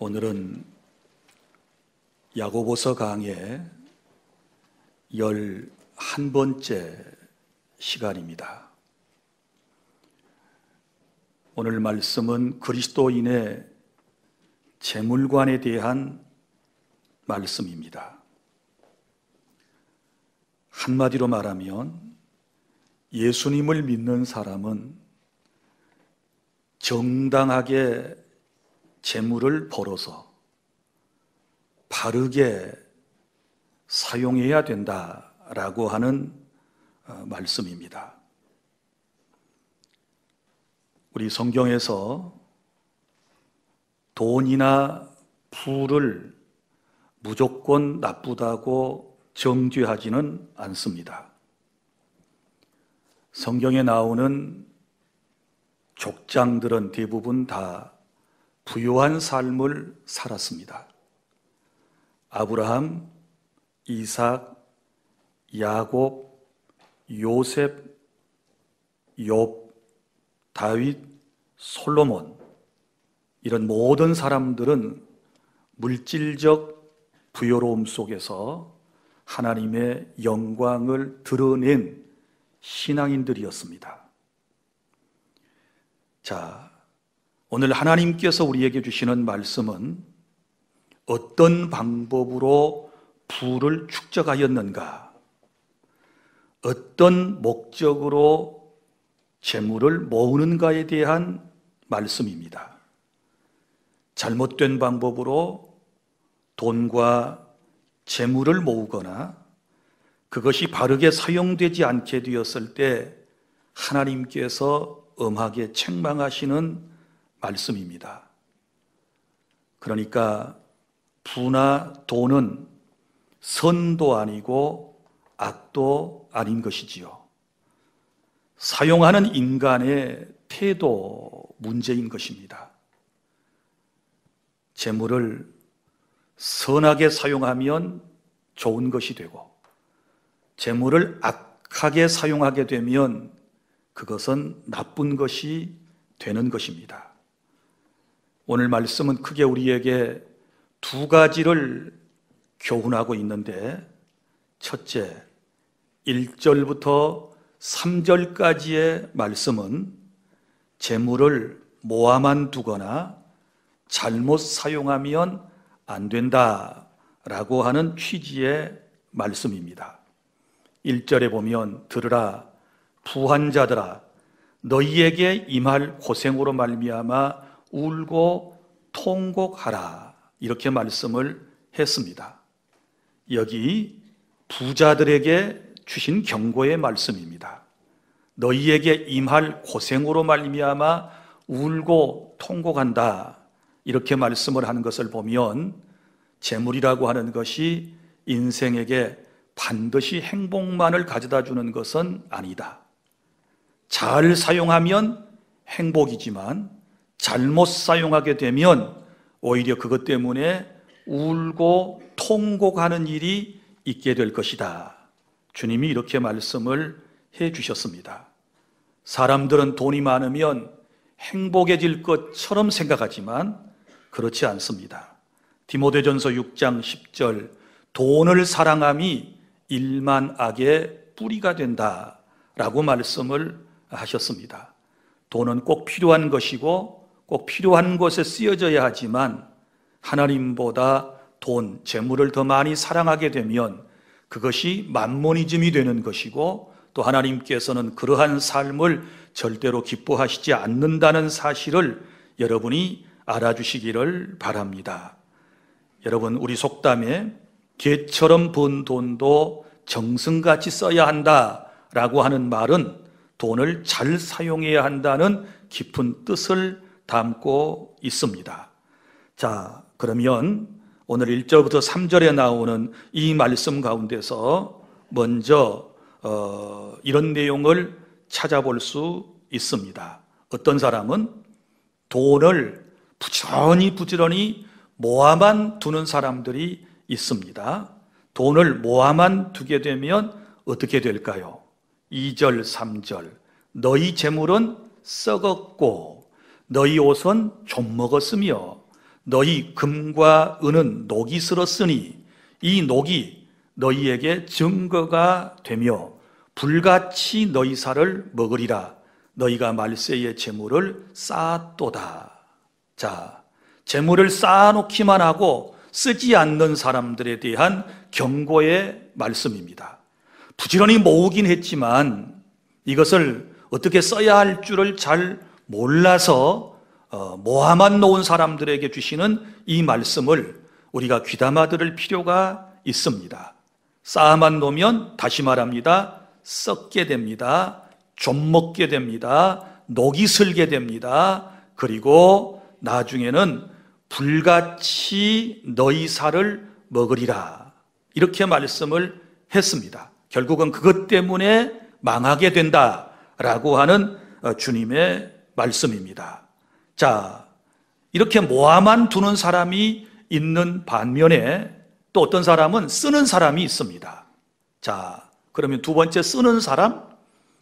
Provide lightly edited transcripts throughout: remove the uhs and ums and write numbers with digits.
오늘은 야고보서 강의 11번째 시간입니다. 오늘 말씀은 그리스도인의 재물관에 대한 말씀입니다. 한마디로 말하면 예수님을 믿는 사람은 정당하게 재물을 벌어서 바르게 사용해야 된다라고 하는 말씀입니다. 우리 성경에서 돈이나 부를 무조건 나쁘다고 정죄하지는 않습니다. 성경에 나오는 족장들은 대부분 다 부유한 삶을 살았습니다. 아브라함, 이삭, 야곱, 요셉, 욥, 다윗, 솔로몬, 이런 모든 사람들은 물질적 부요로움 속에서 하나님의 영광을 드러낸 신앙인들이었습니다. 자, 오늘 하나님께서 우리에게 주시는 말씀은 어떤 방법으로 부를 축적하였는가, 어떤 목적으로 재물을 모으는가에 대한 말씀입니다. 잘못된 방법으로 돈과 재물을 모으거나 그것이 바르게 사용되지 않게 되었을 때 하나님께서 엄하게 책망하시는 말씀입니다. 그러니까 부나 돈은 선도 아니고 악도 아닌 것이지요. 사용하는 인간의 태도 문제인 것입니다. 재물을 선하게 사용하면 좋은 것이 되고, 재물을 악하게 사용하게 되면 그것은 나쁜 것이 되는 것입니다. 오늘 말씀은 크게 우리에게 두 가지를 교훈하고 있는데, 첫째, 1절부터 3절까지의 말씀은 재물을 모아만 두거나 잘못 사용하면 안 된다라고 하는 취지의 말씀입니다. 1절에 보면 들으라 부한 자들아 너희에게 임할 고생으로 말미암아 울고 통곡하라, 이렇게 말씀을 했습니다. 여기 부자들에게 주신 경고의 말씀입니다. 너희에게 임할 고생으로 말미암아 울고 통곡한다, 이렇게 말씀을 하는 것을 보면 재물이라고 하는 것이 인생에게 반드시 행복만을 가져다 주는 것은 아니다. 잘 사용하면 행복이지만 잘못 사용하게 되면 오히려 그것 때문에 울고 통곡하는 일이 있게 될 것이다. 주님이 이렇게 말씀을 해 주셨습니다. 사람들은 돈이 많으면 행복해질 것처럼 생각하지만 그렇지 않습니다. 디모데전서 6장 10절, 돈을 사랑함이 일만 악의 뿌리가 된다라고 말씀을 하셨습니다. 돈은 꼭 필요한 것이고 꼭 필요한 곳에 쓰여져야 하지만 하나님보다 돈, 재물을 더 많이 사랑하게 되면 그것이 만모니즘이 되는 것이고, 또 하나님께서는 그러한 삶을 절대로 기뻐하시지 않는다는 사실을 여러분이 알아주시기를 바랍니다. 여러분, 우리 속담에 개처럼 번 돈도 정승같이 써야 한다라고 하는 말은 돈을 잘 사용해야 한다는 깊은 뜻을 담고 있습니다. 자, 그러면 오늘 1절부터 3절에 나오는 이 말씀 가운데서 먼저 이런 내용을 찾아볼 수 있습니다. 어떤 사람은 돈을 부지런히 모아만 두는 사람들이 있습니다. 돈을 모아만 두게 되면 어떻게 될까요? 2절, 3절, 너희 재물은 썩었고 너희 옷은 좀 먹었으며 너희 금과 은은 녹이 슬었으니 이 녹이 너희에게 증거가 되며 불같이 너희 살을 먹으리라. 너희가 말세의 재물을 쌓았도다. 자, 재물을 쌓아놓기만 하고 쓰지 않는 사람들에 대한 경고의 말씀입니다. 부지런히 모으긴 했지만 이것을 어떻게 써야 할 줄을 잘 몰라서 모아만 놓은 사람들에게 주시는 이 말씀을 우리가 귀담아 들을 필요가 있습니다. 쌓아만 놓으면 다시 말합니다. 썩게 됩니다. 좀먹게 됩니다. 녹이 슬게 됩니다. 그리고 나중에는 불같이 너희 살을 먹으리라. 이렇게 말씀을 했습니다. 결국은 그것 때문에 망하게 된다라고 하는 주님의 말씀입니다. 자, 이렇게 모아만 두는 사람이 있는 반면에 또 어떤 사람은 쓰는 사람이 있습니다. 자, 그러면 두 번째 쓰는 사람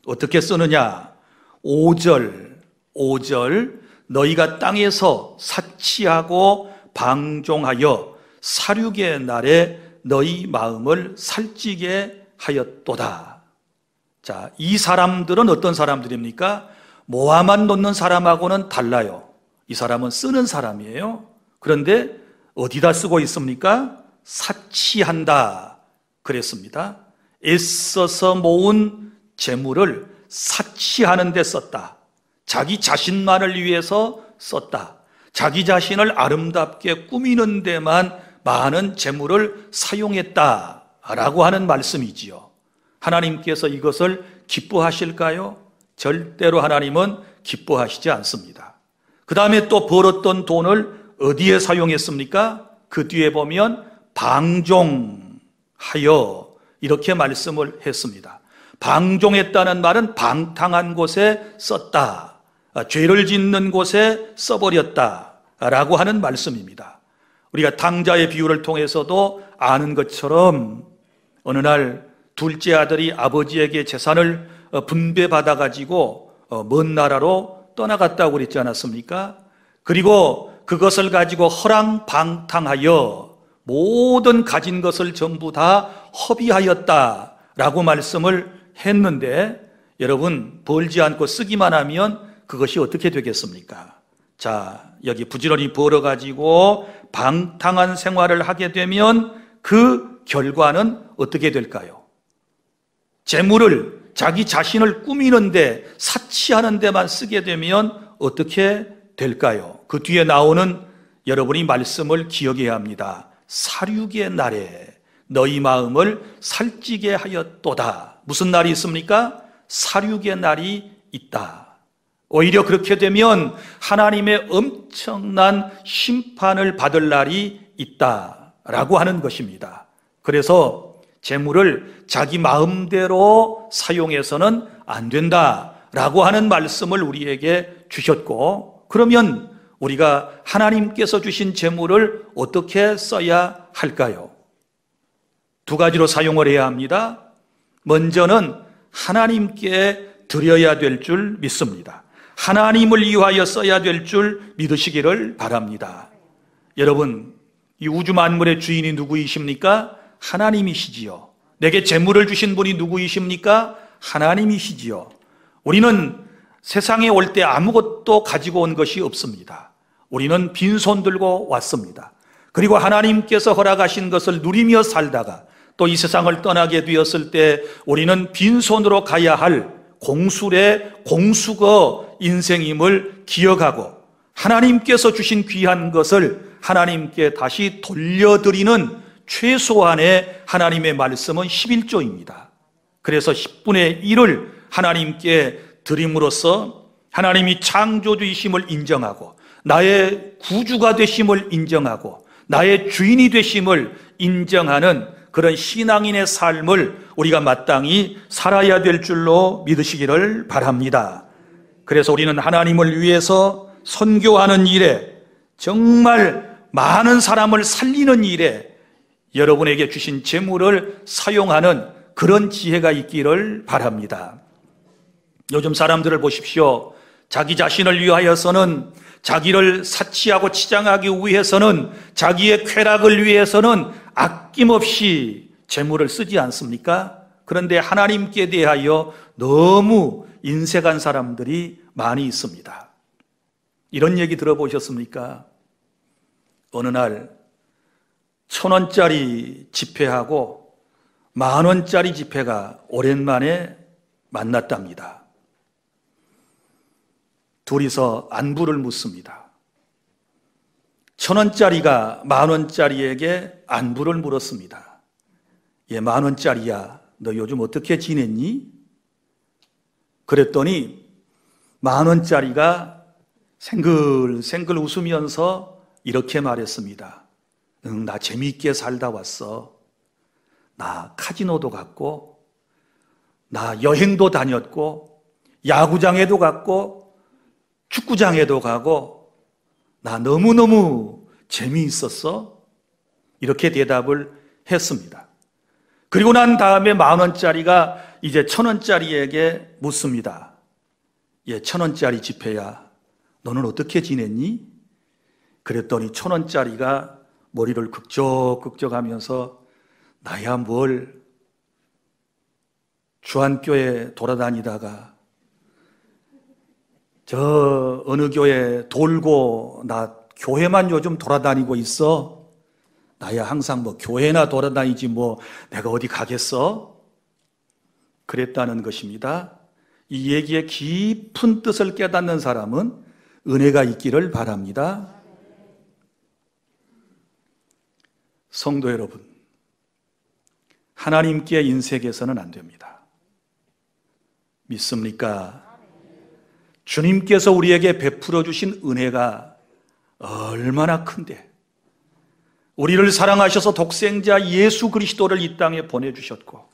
어떻게 쓰느냐? 5절 너희가 땅에서 사치하고 방종하여 살육의 날에 너희 마음을 살찌게 하였도다. 자, 이 사람들은 어떤 사람들입니까? 모아만 놓는 사람하고는 달라요. 이 사람은 쓰는 사람이에요. 그런데 어디다 쓰고 있습니까? 사치한다 그랬습니다. 애써서 모은 재물을 사치하는 데 썼다. 자기 자신만을 위해서 썼다. 자기 자신을 아름답게 꾸미는 데만 많은 재물을 사용했다라고 하는 말씀이지요. 하나님께서 이것을 기뻐하실까요? 절대로 하나님은 기뻐하시지 않습니다. 그 다음에 또 벌었던 돈을 어디에 사용했습니까? 그 뒤에 보면 방종하여 이렇게 말씀을 했습니다. 방종했다는 말은 방탕한 곳에 썼다. 죄를 짓는 곳에 써버렸다라고 하는 말씀입니다. 우리가 탕자의 비유를 통해서도 아는 것처럼 어느 날 둘째 아들이 아버지에게 재산을 분배받아 가지고 먼 나라로 떠나갔다고 그랬지 않았습니까? 그리고 그것을 가지고 허랑방탕하여 모든 가진 것을 전부 다 허비하였다라고 말씀을 했는데, 여러분 벌지 않고 쓰기만 하면 그것이 어떻게 되겠습니까? 자, 여기 부지런히 벌어가지고 방탕한 생활을 하게 되면 그 결과는 어떻게 될까요? 재물을 자기 자신을 꾸미는데 사치하는 데만 쓰게 되면 어떻게 될까요? 그 뒤에 나오는 여러분이 말씀을 기억해야 합니다. 살육의 날에 너희 마음을 살찌게 하였도다. 무슨 날이 있습니까? 살육의 날이 있다. 오히려 그렇게 되면 하나님의 엄청난 심판을 받을 날이 있다라고 하는 것입니다. 그래서 재물을 자기 마음대로 사용해서는 안 된다라고 하는 말씀을 우리에게 주셨고, 그러면 우리가 하나님께서 주신 재물을 어떻게 써야 할까요? 두 가지로 사용을 해야 합니다. 먼저는 하나님께 드려야 될 줄 믿습니다. 하나님을 위하여 써야 될 줄 믿으시기를 바랍니다. 여러분, 이 우주 만물의 주인이 누구이십니까? 하나님이시지요. 내게 재물을 주신 분이 누구이십니까? 하나님이시지요. 우리는 세상에 올 때 아무것도 가지고 온 것이 없습니다. 우리는 빈손 들고 왔습니다. 그리고 하나님께서 허락하신 것을 누리며 살다가 또 이 세상을 떠나게 되었을 때 우리는 빈손으로 가야 할 공술의 공수거 인생임을 기억하고 하나님께서 주신 귀한 것을 하나님께 다시 돌려드리는 최소한의 하나님의 말씀은 11조입니다. 그래서 10분의 1을 하나님께 드림으로써 하나님이 창조주이심을 인정하고 나의 구주가 되심을 인정하고 나의 주인이 되심을 인정하는 그런 신앙인의 삶을 우리가 마땅히 살아야 될 줄로 믿으시기를 바랍니다. 그래서 우리는 하나님을 위해서 선교하는 일에, 정말 많은 사람을 살리는 일에 여러분에게 주신 재물을 사용하는 그런 지혜가 있기를 바랍니다. 요즘 사람들을 보십시오. 자기 자신을 위하여서는 자기를 사치하고 치장하기 위해서는, 자기의 쾌락을 위해서는 아낌없이 재물을 쓰지 않습니까? 그런데 하나님께 대하여 너무 인색한 사람들이 많이 있습니다. 이런 얘기 들어보셨습니까? 어느 날 1,000원짜리 지폐하고 10,000원짜리 지폐가 오랜만에 만났답니다. 둘이서 안부를 묻습니다. 1,000원짜리가 10,000원짜리에게 안부를 물었습니다. 얘 10,000원짜리야, 너 요즘 어떻게 지냈니? 그랬더니 10,000원짜리가 생글생글 웃으면서 이렇게 말했습니다. 응, 나 재미있게 살다 왔어. 나 카지노도 갔고, 나 여행도 다녔고, 야구장에도 갔고, 축구장에도 가고, 나 너무너무 재미있었어. 이렇게 대답을 했습니다. 그리고 난 다음에 10,000원짜리가 이제 1,000원짜리에게 묻습니다. 얘 1,000원짜리 지폐야, 너는 어떻게 지냈니? 그랬더니 1,000원짜리가 머리를 극적극적 하면서 나야 뭘 주안교회 돌아다니다가 저 어느 교회 돌고 나 교회만 요즘 돌아다니고 있어. 나야 항상 뭐 교회나 돌아다니지 뭐 내가 어디 가겠어? 그랬다는 것입니다. 이 얘기의 깊은 뜻을 깨닫는 사람은 은혜가 있기를 바랍니다. 성도 여러분, 하나님께 인색해서는 안 됩니다. 믿습니까? 주님께서 우리에게 베풀어 주신 은혜가 얼마나 큰데, 우리를 사랑하셔서 독생자 예수 그리스도를 이 땅에 보내주셨고,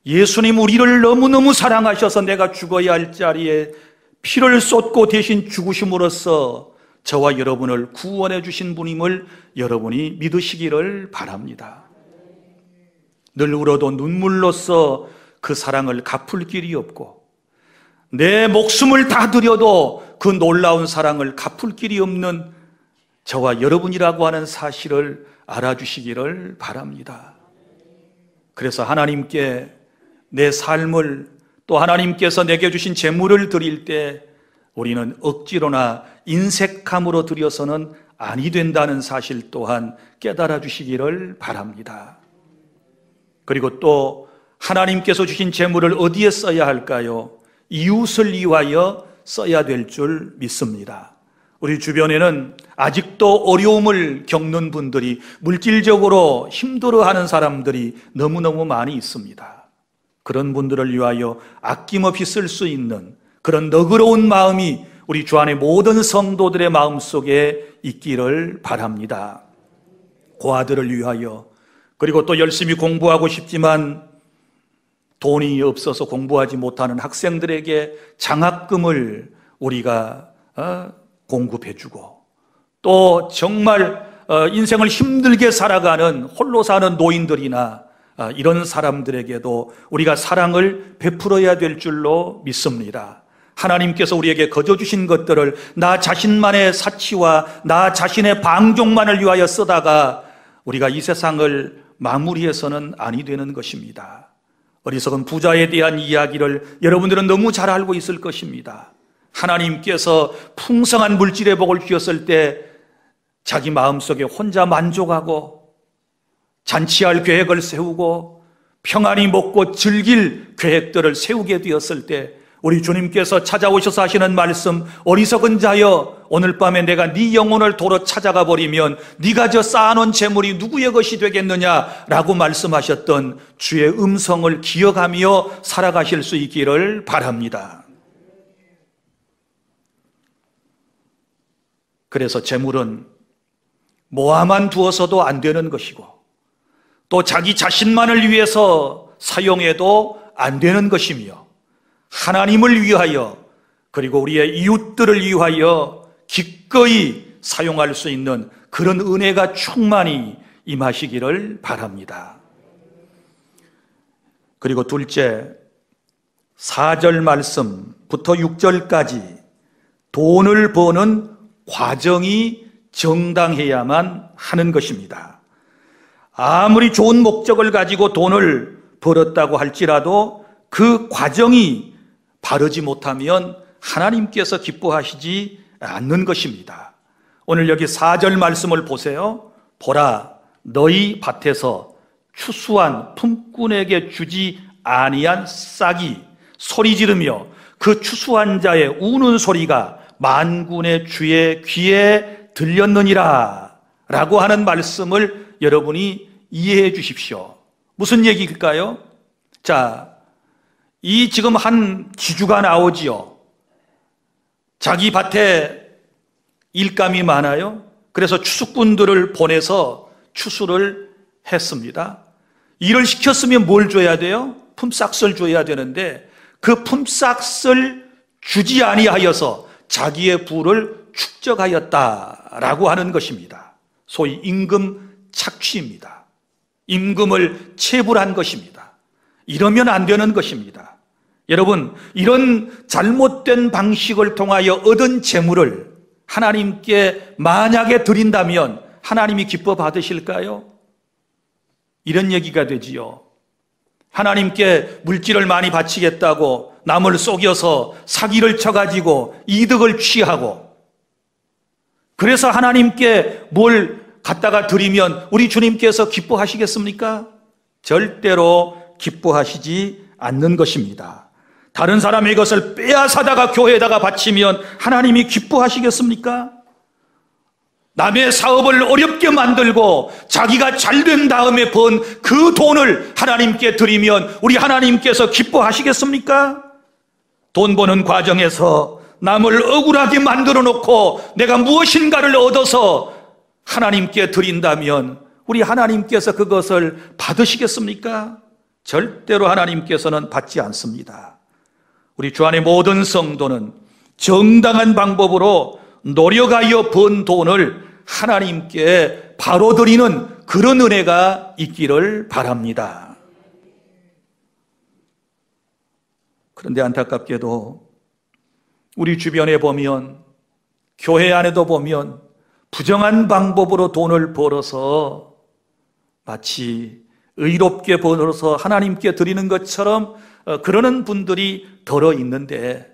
예수님 우리를 너무너무 사랑하셔서 내가 죽어야 할 자리에 피를 쏟고 대신 죽으심으로써 저와 여러분을 구원해 주신 분임을 여러분이 믿으시기를 바랍니다. 늘 울어도 눈물로써 그 사랑을 갚을 길이 없고, 내 목숨을 다 드려도 그 놀라운 사랑을 갚을 길이 없는 저와 여러분이라고 하는 사실을 알아주시기를 바랍니다. 그래서 하나님께 내 삶을, 또 하나님께서 내게 주신 재물을 드릴 때 우리는 억지로나 인색함으로 드려서는 아니 된다는 사실 또한 깨달아 주시기를 바랍니다. 그리고 또 하나님께서 주신 재물을 어디에 써야 할까요? 이웃을 위하여 써야 될 줄 믿습니다. 우리 주변에는 아직도 어려움을 겪는 분들이, 물질적으로 힘들어하는 사람들이 너무너무 많이 있습니다. 그런 분들을 위하여 아낌없이 쓸 수 있는 그런 너그러운 마음이 우리 주 안의 모든 성도들의 마음속에 있기를 바랍니다. 고아들을 위하여, 그리고 또 열심히 공부하고 싶지만 돈이 없어서 공부하지 못하는 학생들에게 장학금을 우리가 공급해주고, 또 정말 인생을 힘들게 살아가는 홀로 사는 노인들이나 이런 사람들에게도 우리가 사랑을 베풀어야 될 줄로 믿습니다. 하나님께서 우리에게 거저 주신 것들을 나 자신만의 사치와 나 자신의 방종만을 위하여 쓰다가 우리가 이 세상을 마무리해서는 아니 되는 것입니다. 어리석은 부자에 대한 이야기를 여러분들은 너무 잘 알고 있을 것입니다. 하나님께서 풍성한 물질의 복을 주셨을 때 자기 마음속에 혼자 만족하고 잔치할 계획을 세우고 평안히 먹고 즐길 계획들을 세우게 되었을 때 우리 주님께서 찾아오셔서 하시는 말씀, 어리석은 자여, 오늘 밤에 내가 네 영혼을 도로 찾아가 버리면 네가 저 쌓아놓은 재물이 누구의 것이 되겠느냐라고 말씀하셨던 주의 음성을 기억하며 살아가실 수 있기를 바랍니다. 그래서 재물은 모아만 두어서도 안 되는 것이고, 또 자기 자신만을 위해서 사용해도 안 되는 것이며, 하나님을 위하여 그리고 우리의 이웃들을 위하여 기꺼이 사용할 수 있는 그런 은혜가 충만히 임하시기를 바랍니다. 그리고 둘째, 4절 말씀부터 6절까지 돈을 버는 과정이 정당해야만 하는 것입니다. 아무리 좋은 목적을 가지고 돈을 벌었다고 할지라도 그 과정이 바르지 못하면 하나님께서 기뻐하시지 않는 것입니다. 오늘 여기 4절 말씀을 보세요. 보라, 너희 밭에서 추수한 품꾼에게 주지 아니한 싹이 소리 지르며 그 추수한 자의 우는 소리가 만군의 주의 귀에 들렸느니라 라고 하는 말씀을 여러분이 이해해 주십시오. 무슨 얘기일까요? 자, 이 지금 한 기주가 나오지요. 자기 밭에 일감이 많아요. 그래서 추수꾼들을 보내서 추수를 했습니다. 일을 시켰으면 뭘 줘야 돼요? 품삯을 줘야 되는데 그 품삯을 주지 아니하여서 자기의 부를 축적하였다라고 하는 것입니다. 소위 임금 착취입니다. 임금을 체불한 것입니다. 이러면 안 되는 것입니다. 여러분, 이런 잘못된 방식을 통하여 얻은 재물을 하나님께 만약에 드린다면 하나님이 기뻐 받으실까요? 이런 얘기가 되지요. 하나님께 물질을 많이 바치겠다고 남을 속여서 사기를 쳐가지고 이득을 취하고, 그래서 하나님께 뭘 갖다가 드리면 우리 주님께서 기뻐하시겠습니까? 절대로 기뻐하시지 않는 것입니다. 다른 사람의 것을 빼앗아다가 교회에다가 바치면 하나님이 기뻐하시겠습니까? 남의 사업을 어렵게 만들고 자기가 잘된 다음에 번 그 돈을 하나님께 드리면 우리 하나님께서 기뻐하시겠습니까? 돈 버는 과정에서 남을 억울하게 만들어 놓고 내가 무엇인가를 얻어서 하나님께 드린다면 우리 하나님께서 그것을 받으시겠습니까? 절대로 하나님께서는 받지 않습니다. 우리 주 안의 모든 성도는 정당한 방법으로 노력하여 번 돈을 하나님께 바로 드리는 그런 은혜가 있기를 바랍니다. 그런데 안타깝게도 우리 주변에 보면, 교회 안에도 보면 부정한 방법으로 돈을 벌어서 마치 의롭게 벌어서 하나님께 드리는 것처럼 그러는 분들이 더러 있는데,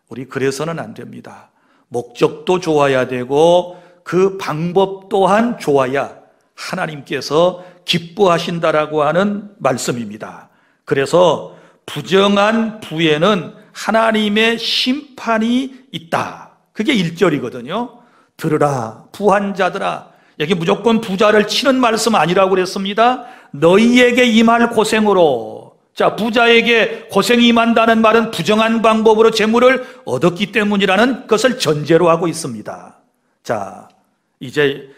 우리 그래서는 안 됩니다. 목적도 좋아야 되고 그 방법 또한 좋아야 하나님께서 기뻐하신다라고 하는 말씀입니다. 그래서 부정한 부에는 하나님의 심판이 있다. 그게 1절이거든요. 들으라 부한 자들아. 여기 무조건 부자를 치는 말씀 아니라고 그랬습니다. 너희에게 임할 고생으로. 자, 부자에게 고생이 임한다는 말은 부정한 방법으로 재물을 얻었기 때문이라는 것을 전제로 하고 있습니다. 자, 이제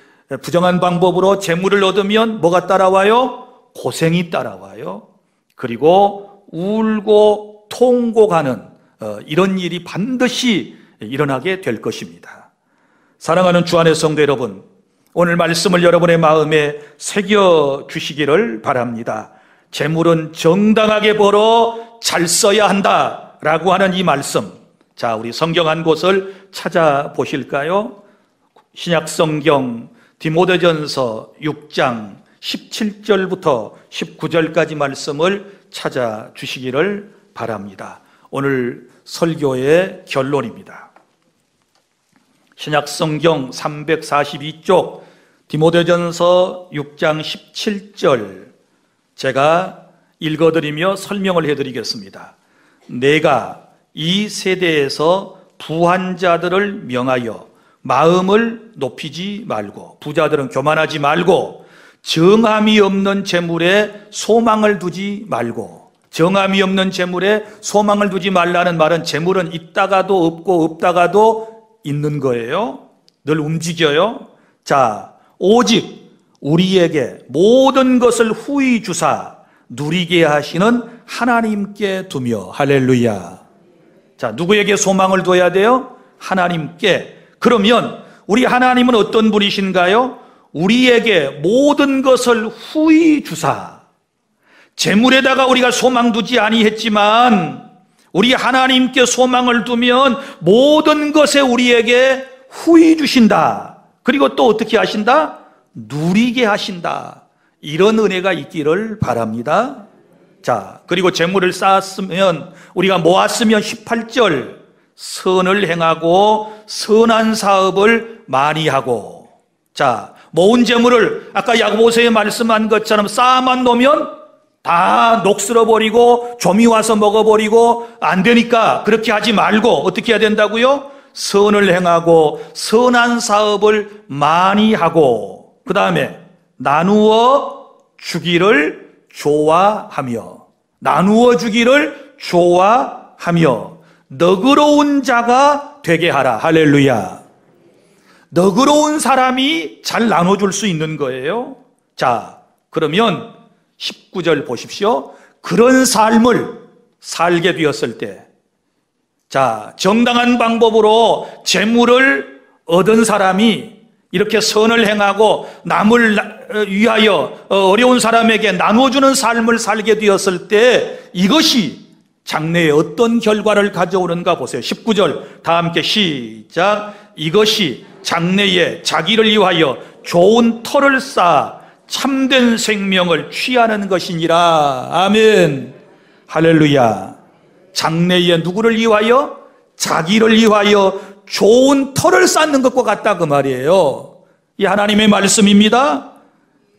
부정한 방법으로 재물을 얻으면 뭐가 따라와요? 고생이 따라와요. 그리고 울고 통곡하는 이런 일이 반드시 일어나게 될 것입니다. 사랑하는 주 안의 성도 여러분, 오늘 말씀을 여러분의 마음에 새겨 주시기를 바랍니다. 재물은 정당하게 벌어 잘 써야 한다라고 하는 이 말씀. 자, 우리 성경 한 곳을 찾아보실까요? 신약 성경 디모데전서 6장 17절부터 19절까지 말씀을 찾아주시기를 바랍니다. 오늘 설교의 결론입니다. 신약 성경 342쪽 디모데전서 6장 17절 제가 읽어드리며 설명을 해드리겠습니다. 내가 이 세대에서 부한 자들을 명하여 마음을 높이지 말고, 부자들은 교만하지 말고, 정함이 없는 재물에 소망을 두지 말고. 정함이 없는 재물에 소망을 두지 말라는 말은 재물은 있다가도 없고 없다가도 있는 거예요. 늘 움직여요. 자, 오직 우리에게 모든 것을 후히 주사 누리게 하시는 하나님께 두며. 할렐루야. 자, 누구에게 소망을 둬야 돼요? 하나님께. 그러면 우리 하나님은 어떤 분이신가요? 우리에게 모든 것을 후히 주사. 재물에다가 우리가 소망 두지 아니했지만 우리 하나님께 소망을 두면 모든 것에 우리에게 후히 주신다. 그리고 또 어떻게 하신다? 누리게 하신다. 이런 은혜가 있기를 바랍니다. 자, 그리고 재물을 쌓았으면, 우리가 모았으면 18절, 선을 행하고 선한 사업을 많이 하고. 자, 모은 재물을 아까 야고보서에 말씀한 것처럼 쌓아만 놓으면 다 녹슬어버리고 조미 와서 먹어버리고 안 되니까 그렇게 하지 말고 어떻게 해야 된다고요? 선을 행하고 선한 사업을 많이 하고, 그 다음에 나누어 주기를 좋아하며, 나누어 주기를 좋아하며 너그러운 자가 되게 하라. 할렐루야. 너그러운 사람이 잘 나눠줄 수 있는 거예요. 자, 그러면 19절 보십시오. 그런 삶을 살게 되었을 때, 자, 정당한 방법으로 재물을 얻은 사람이 이렇게 선을 행하고 남을 위하여 어려운 사람에게 나눠주는 삶을 살게 되었을 때 이것이 장래에 어떤 결과를 가져오는가 보세요. 19절 다 함께 시작. 이것이 장래에 자기를 위하여 좋은 터를 쌓아 참된 생명을 취하는 것이니라. 아멘. 할렐루야. 장래에 누구를 위하여? 자기를 위하여 좋은 터를 쌓는 것과 같다 그 말이에요. 이 하나님의 말씀입니다.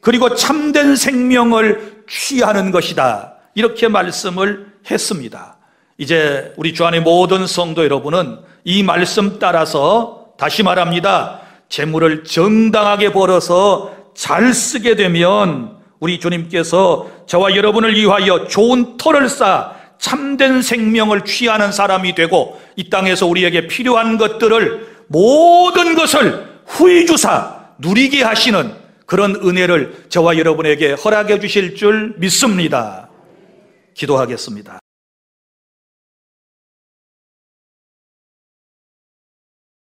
그리고 참된 생명을 취하는 것이다. 이렇게 말씀을 했습니다. 이제 우리 주 안의 모든 성도 여러분은 이 말씀 따라서 다시 말합니다. 재물을 정당하게 벌어서 잘 쓰게 되면 우리 주님께서 저와 여러분을 위하여 좋은 터를 쌓아 참된 생명을 취하는 사람이 되고 이 땅에서 우리에게 필요한 것들을 모든 것을 후히 주사 누리게 하시는 그런 은혜를 저와 여러분에게 허락해 주실 줄 믿습니다. 기도하겠습니다.